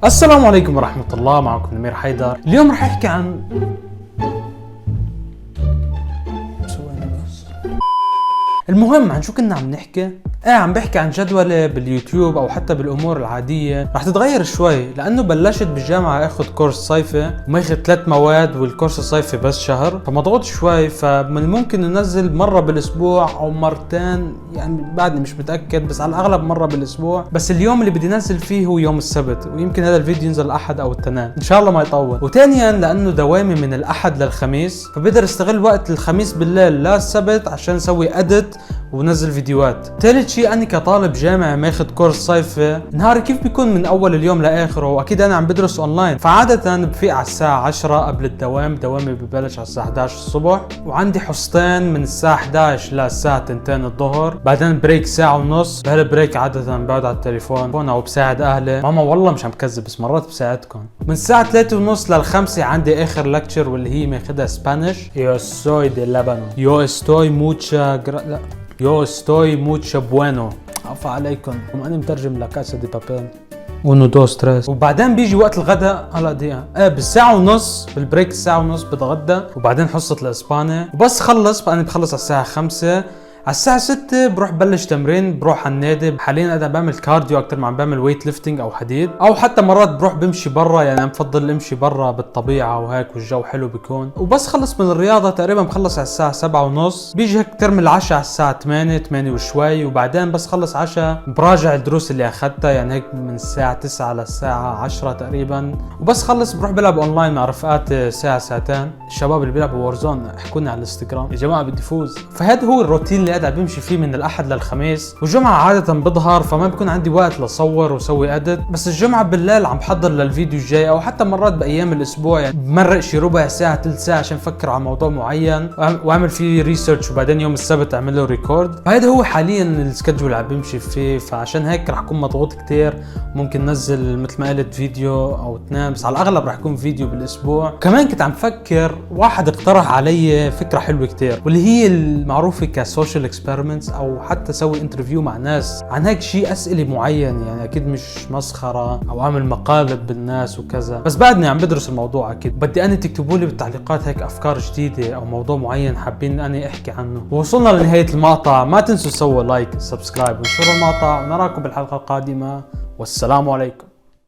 السلام عليكم ورحمة الله، معكم نمير حيدر. اليوم رح احكي عن المهم عن شو كنا عم نحكي؟ عم بحكي عن جدولة باليوتيوب او حتى بالامور العادية رح تتغير شوي، لانه بلشت بالجامعة اخذ كورس صيفي وماخذ 3 مواد، والكورس الصيفي بس شهر، فمضغوط شوي. فمن الممكن ننزل مرة بالاسبوع او مرتين، يعني بعدني مش متأكد، بس على الاغلب مرة بالاسبوع. بس اليوم اللي بدي نزل فيه هو يوم السبت، ويمكن هذا الفيديو ينزل الاحد او الاثنين ان شاء الله ما يطول. وثانيا لانه دوامي من الاحد للخميس، فبقدر استغل وقت الخميس بالليل للسبت عشان اسوي اديت ونزل فيديوهات. ثالث شيء، اني كطالب جامعي ماخذ كورس صيفي، نهاري كيف بيكون من اول اليوم لاخره، واكيد انا عم بدرس اونلاين، فعادة بفيق على الساعة 10 قبل الدوام. دوامي ببلش على الساعة 11 الصبح، وعندي حصتين من الساعة 11 للساعة 2 الظهر، بعدين بريك ساعة ونص. بهالبريك عادة بقعد على التليفون او بساعد اهلي. ماما والله مش عم كذب، بس مرات بساعدكم. من الساعة 3 ونص لل5 عندي اخر لكتشر، واللي هي ماخذها سبانيش. يو سوي دي لبنو، يو استوي موتشا لا يو ستوي موتشا بوينو، عفا عليكم، انا مترجم لكاسا دي بابيل. ونو دو ستريس. وبعدين بيجي وقت الغداء. هلا دقيقة، بالساعة ونص، بالبريك الساعة ونص بتغدى، وبعدين حصة الاسباني، وبس خلص انا بخلص على الساعة 5. على الساعة 6 بروح بلش تمرين، بروح على النادي. حاليا انا بعمل كارديو اكثر ما عم بعمل ويت ليفتنج او حديد، او حتى مرات بروح بمشي برا، يعني انا بفضل امشي برا بالطبيعة وهيك، والجو حلو بيكون. وبس خلص من الرياضة تقريبا بخلص على الساعة 7 ونص. بيجي هيك ترمي العشاء على الساعة 8 وشوي، وبعدين بس خلص عشاء براجع الدروس اللي اخذتها، يعني هيك من الساعة 9 للساعة 10 تقريبا. وبس خلص بروح بلعب اونلاين مع رفقاتي ساعة ساعتين. الشباب اللي بيلعبوا وورزون احكوني على الانستغرام يا جماعة، بدي فوز. فهذا هو الروتين اللي قاعد بمشي فيه من الاحد للخميس. والجمعه عاده بظهر، فما بكون عندي وقت لصور وسوي اديت. بس الجمعه بالليل عم بحضر للفيديو الجاي، او حتى مرات بايام الاسبوع، يعني بمرق شي ربع ساعه ثلث ساعه عشان افكر على موضوع معين واعمل فيه ريسيرش، وبعدين يوم السبت اعمل له ريكورد. فهذا هو حاليا السكجول اللي عم بمشي فيه. فعشان هيك رح اكون مضغوط كتير. ممكن نزل مثل ما قلت فيديو او 2، بس على الاغلب رح يكون فيديو بالاسبوع. كمان كنت عم فكر، واحد اقترح علي فكره حلوه كتير، واللي هي المعروفه كسوشيال اكسبيرمنتس، او حتى اسوي انترفيو مع ناس عن هيك شيء، اسئله معينه، يعني اكيد مش مسخره، او اعمل مقالب بالناس وكذا. بس بعدني عم بدرس الموضوع اكيد. بدي اني تكتبوا لي بالتعليقات هيك افكار جديده او موضوع معين حابين اني احكي عنه. ووصلنا لنهايه المقطع، ما تنسوا تسووا لايك سبسكرايب وانشروا المقطع، ونراكم بالحلقه القادمه، والسلام عليكم.